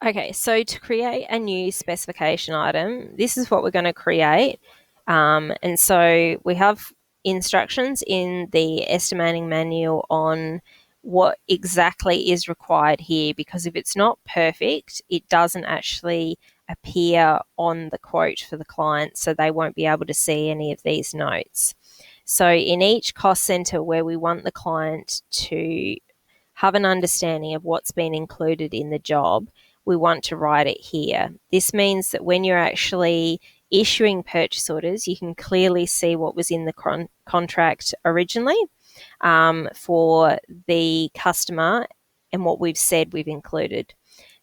Okay, so to create a new specification item, this is what we're going to create. And so we have instructions in the estimating manual on what exactly is required here, because if it's not perfect, it doesn't actually appear on the quote for the client, so they won't be able to see any of these notes. So in each cost center where we want the client to have an understanding of what's been included in the job, we want to write it here. This means that when you're actually issuing purchase orders, you can clearly see what was in the contract originally for the customer and what we've said we've included.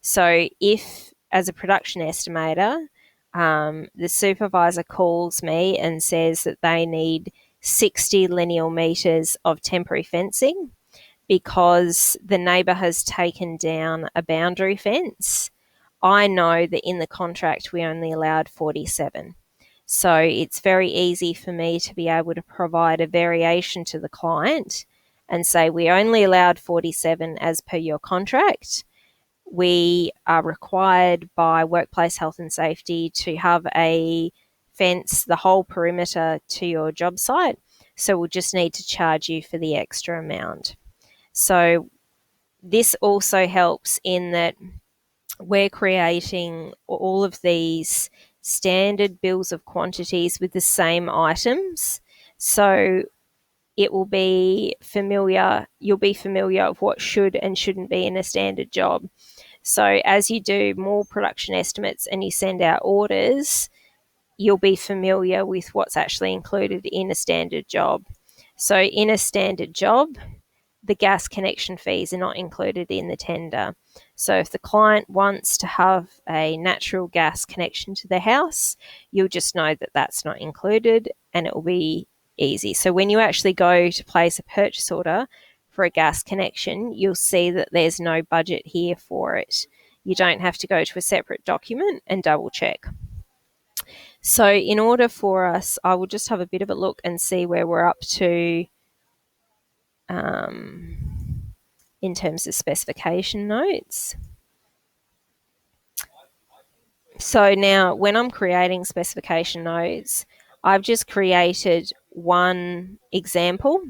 So if, as a production estimator, the supervisor calls me and says that they need 60 lineal metres of temporary fencing because the neighbour has taken down a boundary fence, I know that in the contract we only allowed 47. So it's very easy for me to be able to provide a variation to the client and say, we only allowed 47 as per your contract. We are required by workplace health and safety to have a fence the whole perimeter to your job site. So we'll just need to charge you for the extra amount. So this also helps in that we're creating all of these standard bills of quantities with the same items. So it will be familiar, you'll be familiar of what should and shouldn't be in a standard job. So as you do more production estimates and you send out orders, you'll be familiar with what's actually included in a standard job. So in a standard job, the gas connection fees are not included in the tender. So if the client wants to have a natural gas connection to their house, you'll just know that that's not included and it will be easy. So when you actually go to place a purchase order for a gas connection, you'll see that there's no budget here for it. You don't have to go to a separate document and double check. So in order for us, I will just have a bit of a look and see where we're up to in terms of specification notes. So now when I'm creating specification notes, I've just created one example.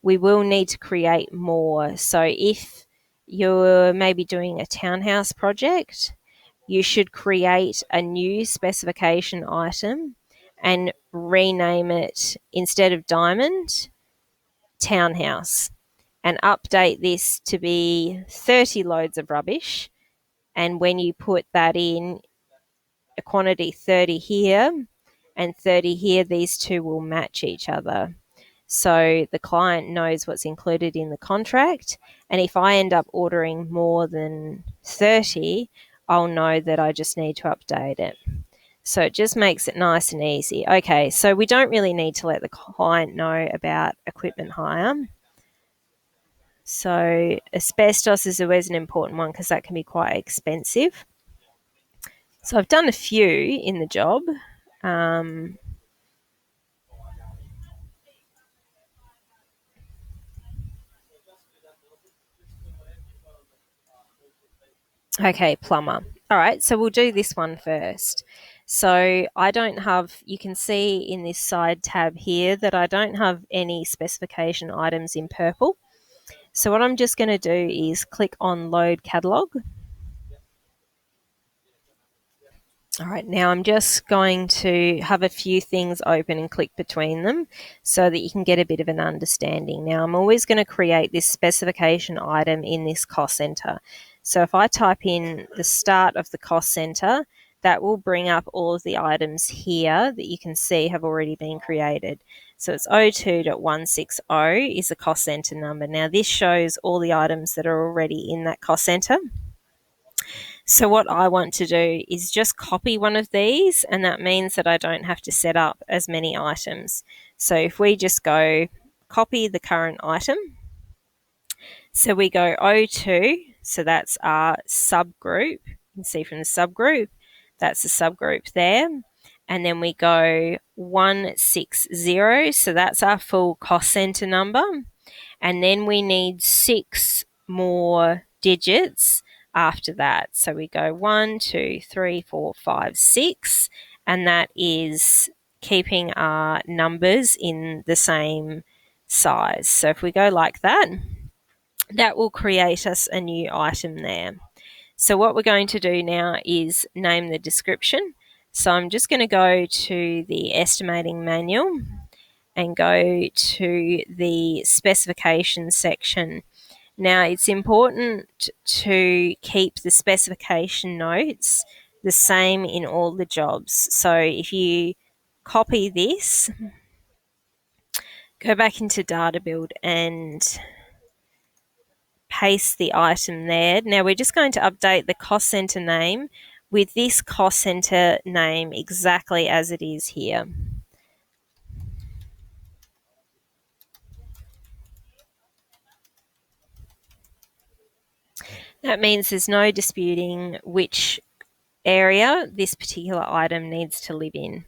We will need to create more. So if you're maybe doing a townhouse project, you should create a new specification item and rename it, instead of diamond, townhouse, and update this to be 30 loads of rubbish. And when you put that in, a quantity 30 here and 30 here, these two will match each other. So the client knows what's included in the contract. And if I end up ordering more than 30, I'll know that I just need to update it. So it just makes it nice and easy. Okay, so we don't really need to let the client know about equipment hire. So asbestos is always an important one because that can be quite expensive. So I've done a few in the job. Okay, plumber. All right, so we'll do this one first. So I don't have, you can see in this side tab here that I don't have any specification items in purple. So what I'm just going to do is click on Load Catalogue. All right, now I'm just going to have a few things open and click between them so that you can get a bit of an understanding. Now I'm always going to create this specification item in this cost center. So if I type in the start of the cost center, that will bring up all of the items here that you can see have already been created. So it's 02.160 is the cost center number. Now this shows all the items that are already in that cost center. So what I want to do is just copy one of these, and that means that I don't have to set up as many items. So if we just go copy the current item, so we go O2, so that's our subgroup. You can see from the subgroup, that's the subgroup there. And then we go 160, so that's our full cost center number. And then we need 6 more digits after that. So we go 1, 2, 3, 4, 5, 6, and that is keeping our numbers in the same size. So if we go like that, that will create us a new item there. So what we're going to do now is name the description. So I'm just going to go to the estimating manual and go to the specification section. Now, it's important to keep the specification notes the same in all the jobs. So if you copy this, go back into data build and paste the item there. Now we're just going to update the cost center name with this cost center name exactly as it is here. That means there's no disputing which area this particular item needs to live in.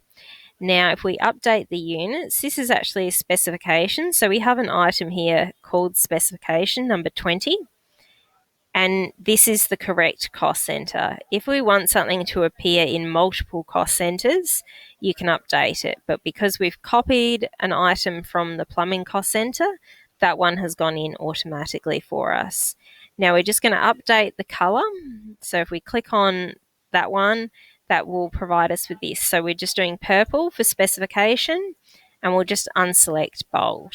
Now, if we update the units, this is actually a specification. So we have an item here called specification number 20. And this is the correct cost center. If we want something to appear in multiple cost centers, you can update it. But because we've copied an item from the plumbing cost center, that one has gone in automatically for us. Now we're just going to update the color. So if we click on that one, that will provide us with this. So we're just doing purple for specification, and we'll just unselect bold.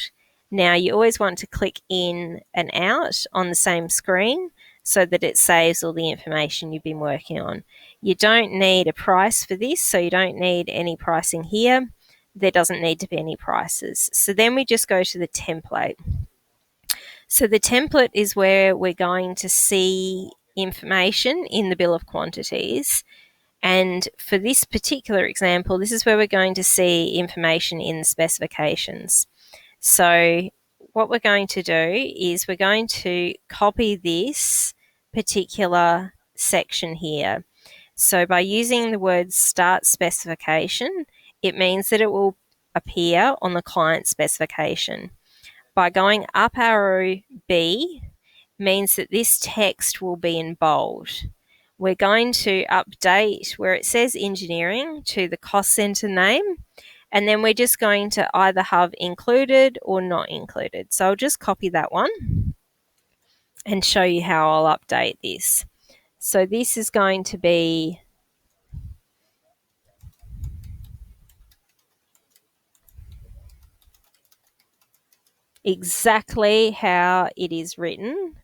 Now you always want to click in and out on the same screen so that it saves all the information you've been working on. You don't need a price for this, so you don't need any pricing here. There doesn't need to be any prices. So then we just go to the template. So the template is where we're going to see information in the bill of quantities. And for this particular example, this is where we're going to see information in the specifications. So what we're going to do is we're going to copy this particular section here. So by using the word start specification, it means that it will appear on the client specification. By going up arrow B means that this text will be in bold. We're going to update where it says engineering to the cost center name, and then we're just going to either have included or not included. So I'll just copy that one and show you how I'll update this. So this is going to be exactly how it is written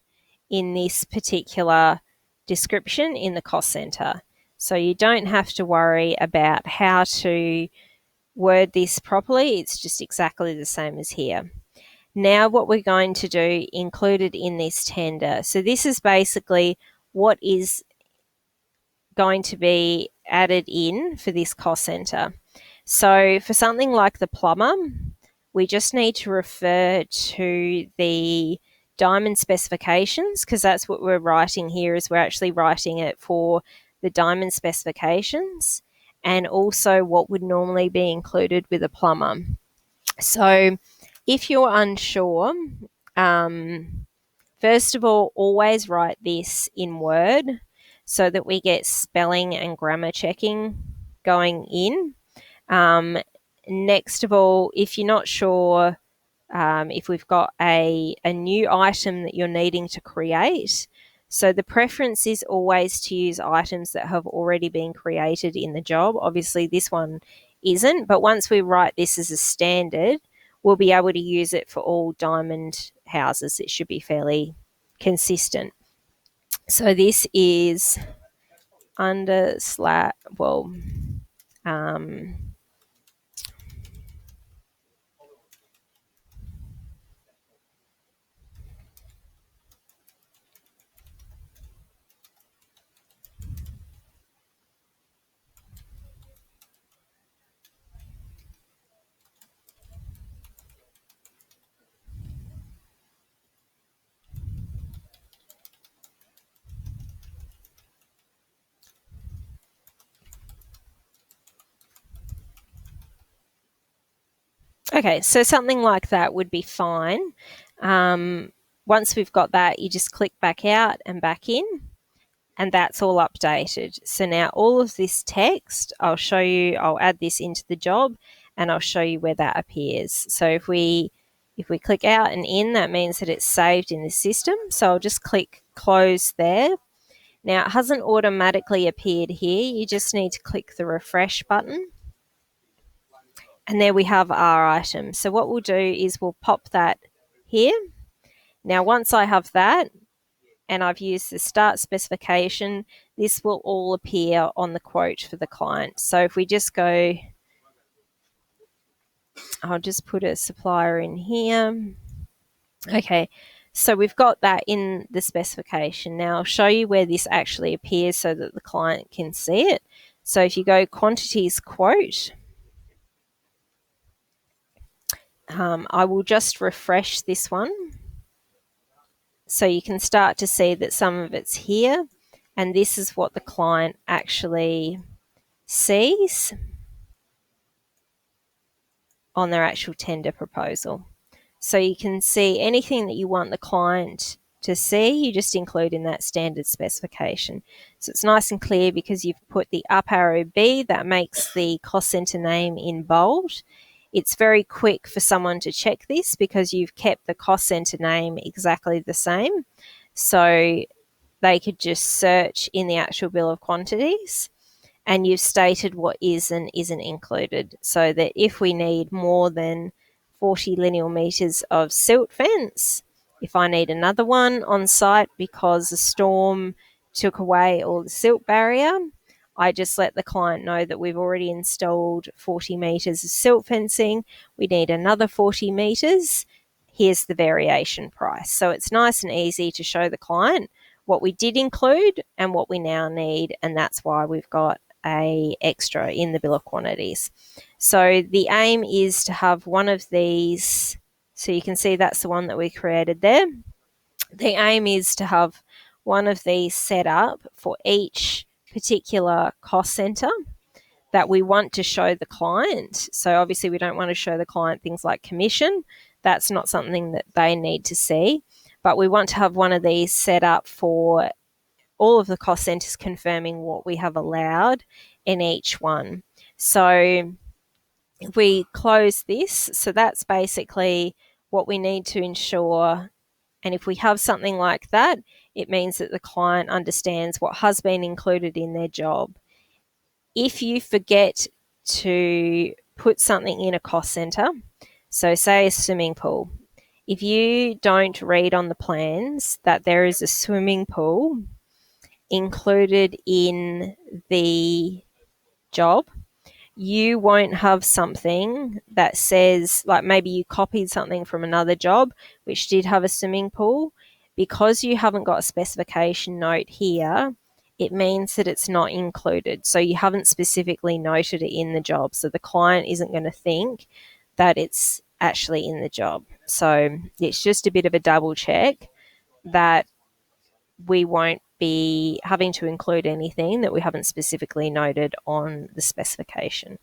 in this particular description in the cost center. So you don't have to worry about how to word this properly. It's just exactly the same as here. Now what we're going to do included in this tender. So this is basically what is going to be added in for this cost center. So for something like the plumber, we just need to refer to the diamond specifications, because that's what we're writing here, is we're actually writing it for the diamond specifications, and also what would normally be included with a plumber. So if you're unsure, first of all, always write this in Word so that we get spelling and grammar checking going in. Next of all, if you're not sure if we've got a new item that you're needing to create, so the preference is always to use items that have already been created in the job. Obviously, this one isn't, but once we write this as a standard, we'll be able to use it for all diamond houses. It should be fairly consistent. So this is under slash, well, okay, so something like that would be fine. Once we've got that, you just click back out and back in, and that's all updated. So now all of this text, I'll show you, I'll add this into the job and I'll show you where that appears. So if we click out and in, that means that it's saved in the system. So I'll just click close there. Now it hasn't automatically appeared here. You just need to click the refresh button. And there we have our item. So what we'll do is we'll pop that here. Now once I have that, and I've used the start specification, this will all appear on the quote for the client. So if we just go, I'll just put a supplier in here. Okay, so we've got that in the specification. Now I'll show you where this actually appears so that the client can see it. So if you go quantities quote, I will just refresh this one. So you can start to see that some of it's here, and this is what the client actually sees on their actual tender proposal. So you can see anything that you want the client to see, you just include in that standard specification. So it's nice and clear because you've put the up arrow B that makes the cost center name in bold. It's very quick for someone to check this because you've kept the cost center name exactly the same. So they could just search in the actual bill of quantities and you've stated what is and isn't included, so that if we need more than 40 linear meters of silt fence, if I need another one on site because a storm took away all the silt barrier, I just let the client know that we've already installed 40 meters of silt fencing. We need another 40 meters. Here's the variation price. So it's nice and easy to show the client what we did include and what we now need, and that's why we've got a extra in the bill of quantities. So the aim is to have one of these, so you can see that's the one that we created there. The aim is to have one of these set up for each particular cost center that we want to show the client. So obviously we don't want to show the client things like commission. That's not something that they need to see. But we want to have one of these set up for all of the cost centers confirming what we have allowed in each one. So if we close this, so that's basically what we need to ensure. And if we have something like that, it means that the client understands what has been included in their job. If you forget to put something in a cost center, so say a swimming pool, if you don't read on the plans that there is a swimming pool included in the job, you won't have something that says, like maybe you copied something from another job which did have a swimming pool. Because you haven't got a specification note here, it means that it's not included. So you haven't specifically noted it in the job. So the client isn't going to think that it's actually in the job. So it's just a bit of a double check that we won't be having to include anything that we haven't specifically noted on the specification.